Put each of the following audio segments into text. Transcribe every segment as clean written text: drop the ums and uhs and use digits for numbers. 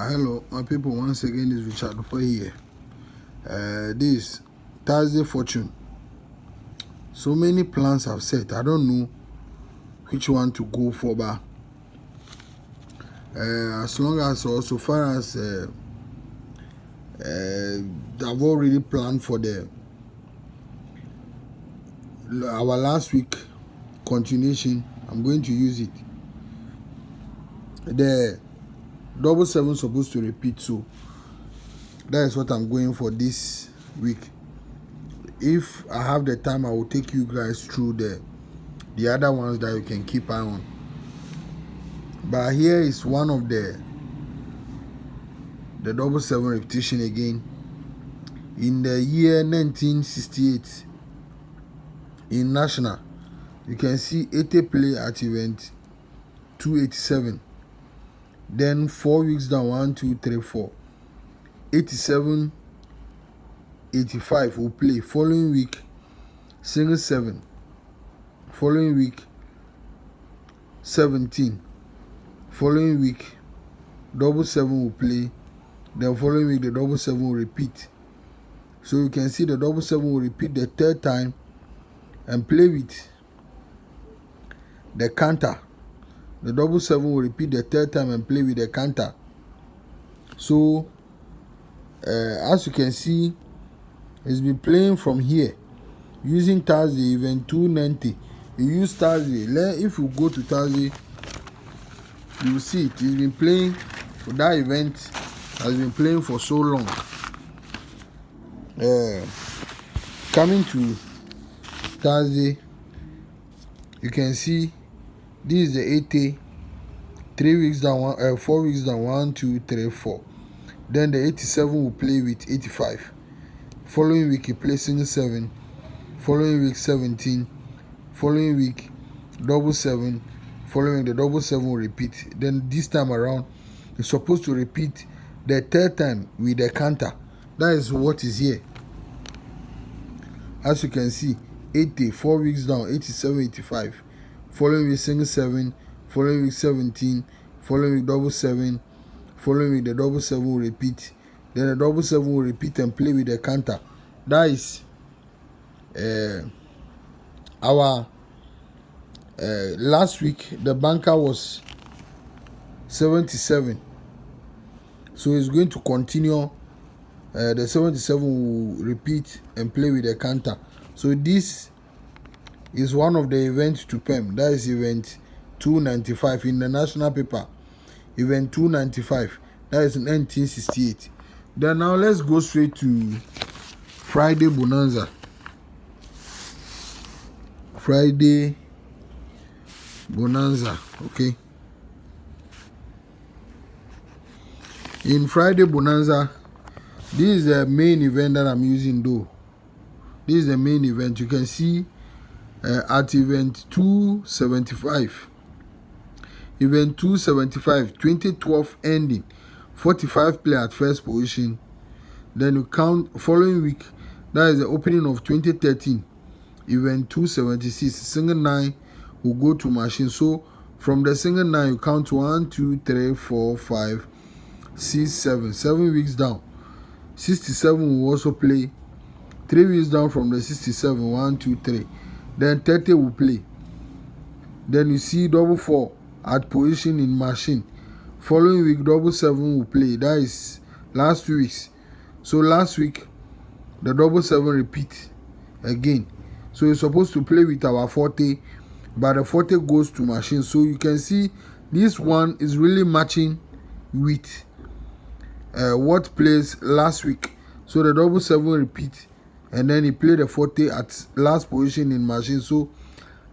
Hello, my people. Once again, is Richard Dupey here. This Thursday fortune. So many plans have set. I don't know which one to go for, but as long as so far as I've already planned for our last week continuation, I'm going to use it. The 7 supposed to repeat, so that is what I'm going for this week. If I have the time, I will take you guys through the other ones that you can keep eye on. But here is one of the 7 repetition again. In the year 1968, in national, you can see 80 play at event 287. Then 4 weeks down, 1, 2, 3, 4. 87, 85 will play. Following week, single 7. Following week, 17. Following week, 7 will play. Then following week, the 7 will repeat. So you can see the 7 will repeat the third time and play with the counter. The 7 will repeat the third time and play with the counter. So, as you can see, it's been playing from here using Thursday, event 290. You use Thursday. If you go to Thursday, you will see it. It's been playing for that event, has been playing for so long. Coming to Thursday, you can see this is the 80, 3 weeks down, 4 weeks down, 1, 2, 3, 4. Then the 87 will play with 85. Following week, he plays single 7. Following week, 17. Following week, 7. Following the 7 will repeat. Then this time around, it's supposed to repeat the third time with the counter. That is what is here. As you can see, 80, 4 weeks down, 87, 85. Following week, single 7. Following week, 17. Following week, 7. Following week, the 7 will repeat. Then the 7 will repeat and play with the counter. That is our last week. The banker was 77. So it's going to continue. The 77 will repeat and play with the counter. So this is one of the events to PERM. That is event 295 in the national paper. Event 295. That is in 1968. Then now let's go straight to Friday Bonanza. Friday Bonanza. Okay. In Friday Bonanza, this is the main event that I'm using though. This is the main event. You can see at event 275. Event 275, 2012 ending. 45 play at first position. Then you count following week. That is the opening of 2013. Event 276, single 9 will go to machine. So from the single 9, you count 1, 2, 3, 4, 5, 6, 7. 7 weeks down. 67 will also play. 3 weeks down from the 67. 1, 2, 3. Then 30 will play. Then you see 4 at position in machine. Following week, 7 will play. That is last 2 weeks. So last week, the 7 repeat again. So you're supposed to play with our 40, but the 40 goes to machine. So you can see this one is really matching with what plays last week. So the 7 repeat, and then he played the 40 at last position in machine. So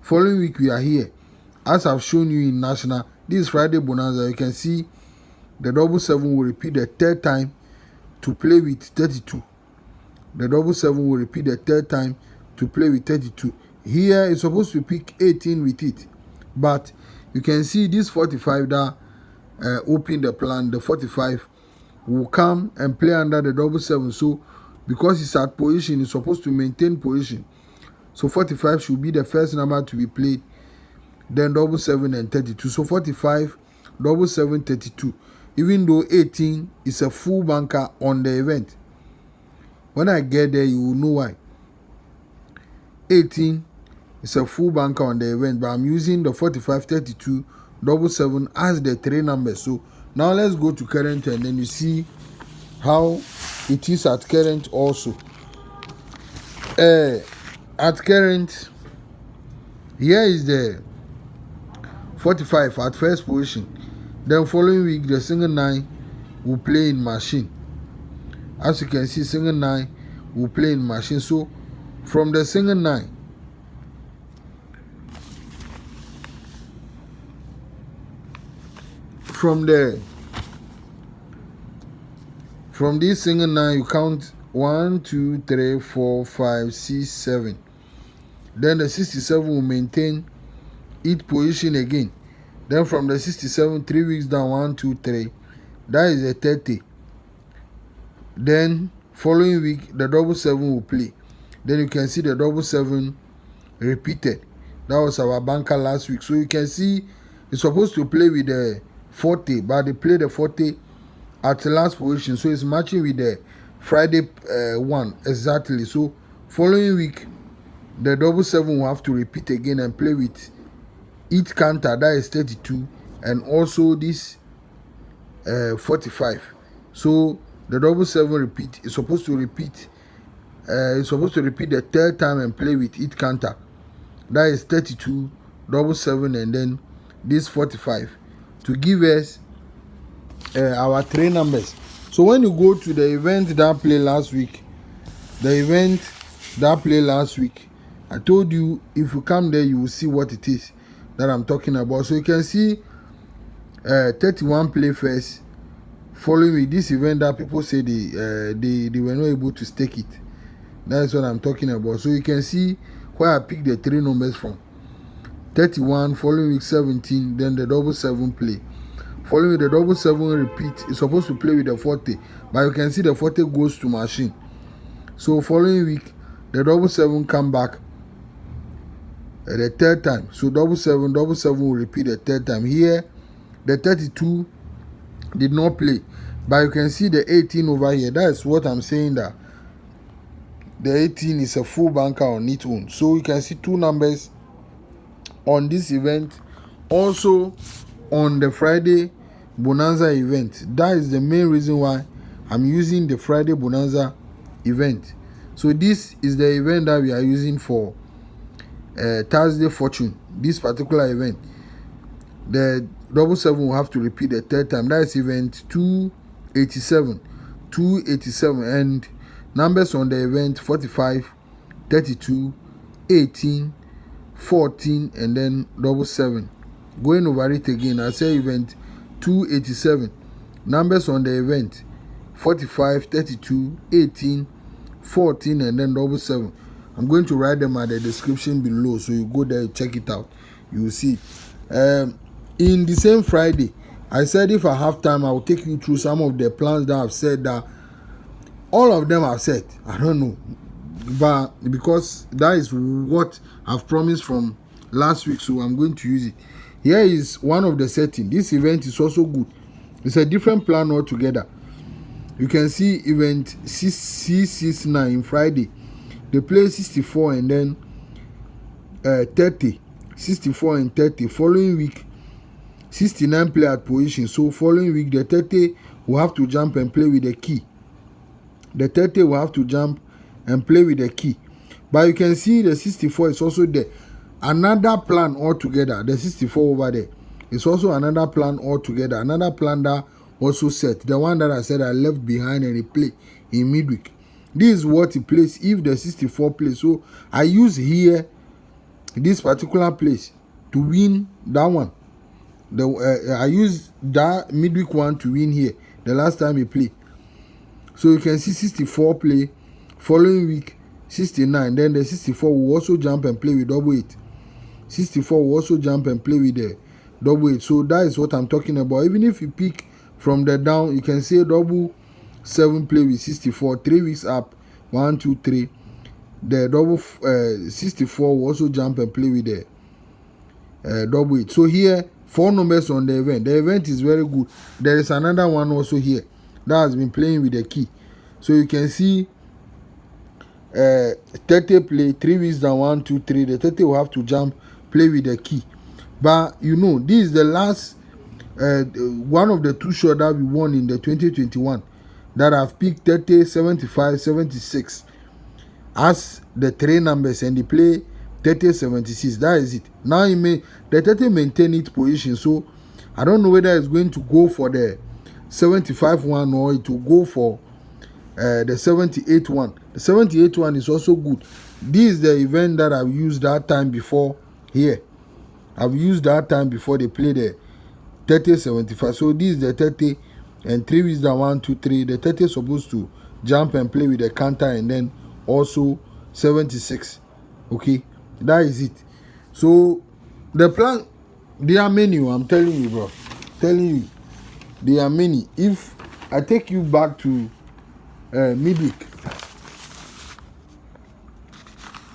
following week we are here. As I've shown you in national, this is Friday Bonanza. You can see the 7 will repeat the third time to play with 32. The 7 will repeat the third time to play with 32. Here it's supposed to pick 18 with it, but you can see this 45 that open the plan. The 45 will come and play under the 7. So because it's at position, it's supposed to maintain position. So 45 should be the first number to be played. Then 7 and 32. So 45, 7, 32. even though 18 is a full banker on the event. When I get there, you will know why. 18 is a full banker on the event, but I'm using the 45, 32, 77 as the 3 numbers. So now let's go to current, and then you see how it is at current also. At current, here is the 45 at first position. Then following week, the single 9 will play in machine. As you can see, single 9 will play in machine. So from the single 9, from this single 9, you count 1, 2, 3, 4, 5, 6, 7. Then the 67 will maintain its position again. Then from the 67, 3 weeks down, 1, 2, 3. That is a 30. Then following week, the double 7 will play. Then you can see the double 7 repeated. That was our banker last week. So you can see it's supposed to play with the 40, but they play the 40 at the last position. So it's matching with the Friday one exactly. So following week, the double 7 will have to repeat again and play with each counter, that is 32, and also this 45. So the double 7 repeat is supposed to repeat. It's supposed to repeat the 3rd time and play with each counter. That is 32, double 7, and then this 45 to give us our 3 numbers. So when you go to the event that played last week, I told you if you come there, you will see what it is that I'm talking about. So you can see 31 play first. Following with this event that people say they were not able to stake it. That's what I'm talking about. So you can see where I picked the 3 numbers from. 31, following week 17, then the double 7 play. Following with the double 7 repeat, it's supposed to play with the 40, but you can see the 40 goes to machine. So following week, the double 7 come back the 3rd time. So double 7 will repeat the 3rd time. Here, the 32 did not play, but you can see the 18 over here. That's what I'm saying, that the 18 is a full banker on its own. So you can see 2 numbers on this event. Also on the Friday Bonanza event. That is the main reason why I'm using the Friday Bonanza event. So this is the event that we are using for Thursday Fortune. This particular event, the double 7 will have to repeat the 3rd time. That is event 287, and numbers on the event 45, 32, 18, 14, and then double 7. Going over it again, I say event 287, numbers on the event 45, 32, 18, 14, and then double 7. I'm going to write them at the description below, so you go there, check it out, you will see. In the same Friday, I said if I have time, I will take you through some of the plans that I've said, that all of them I've said, I don't know, but because that is what I've promised from last week, so I'm going to use it. Here is one of the settings. This event is also good. It's a different plan altogether. You can see event 669 Friday. They play 64 and then 30. 64 and 30. Following week, 69 play at position. So following week, the 30 will have to jump and play with the key. The 30 will have to jump and play with the key. But you can see the 64 is also there. Another plan altogether. The 64 over there is also another plan altogether. Another plan that also set. The one that I said I left behind and it play in midweek. This is what it plays if the 64 plays. So I use here this particular place to win that one. I use that midweek one to win here the last time he played. So you can see 64 play. Following week 69. Then the 64 will also jump and play with double 8. 64 will also jump and play with the double 8. So that is what I'm talking about. Even if you pick from the down, you can say double 7 play with 64. 3 weeks up. 1, 2, 3. The double 64 will also jump and play with the double 8. So here 4 numbers on the event. The event is very good. There is another one also here that has been playing with the key. So you can see 30 play, 3 weeks down, 1, 2, 3. The 30 will have to jump, play with the key. But you know, this is the last one of the 2 shots that we won in the 2021 that have picked 30, 75, 76 as the 3 numbers, and they play 30, 76. That is it. Now the 30 maintain its position, so I don't know whether it's going to go for the 75 one or it will go for the 78 one. The 78 one is also good. This is the event that I've used that time before here. I've used that time before they play the 30, 75. So this is the 30 and 3 weeks down, 1, 2, 3. The 30 is supposed to jump and play with the counter, and then also 76. Okay, that is it. So the plan, there are many. I'm telling you, bro. Telling you, there are many. If I take you back to midweek,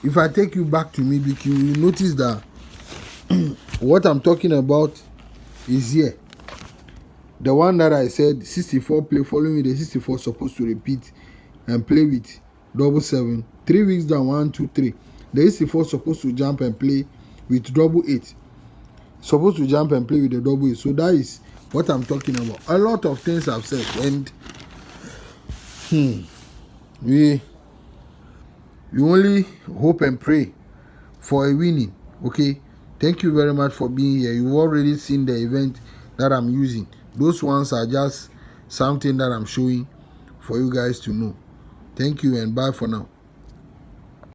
if I take you back to midweek, you will notice that what I'm talking about is here. The one that I said 64 play, following with the 64 supposed to repeat and play with 7. 3 weeks down, 1, 2, 3. The 64 supposed to jump and play with 8. Supposed to jump and play with the 8. So that is what I'm talking about. A lot of things I've said, and we only hope and pray for a winning. Okay, thank you very much for being here. You've already seen the event that I'm using. Those ones are just something that I'm showing for you guys to know. Thank you and bye for now.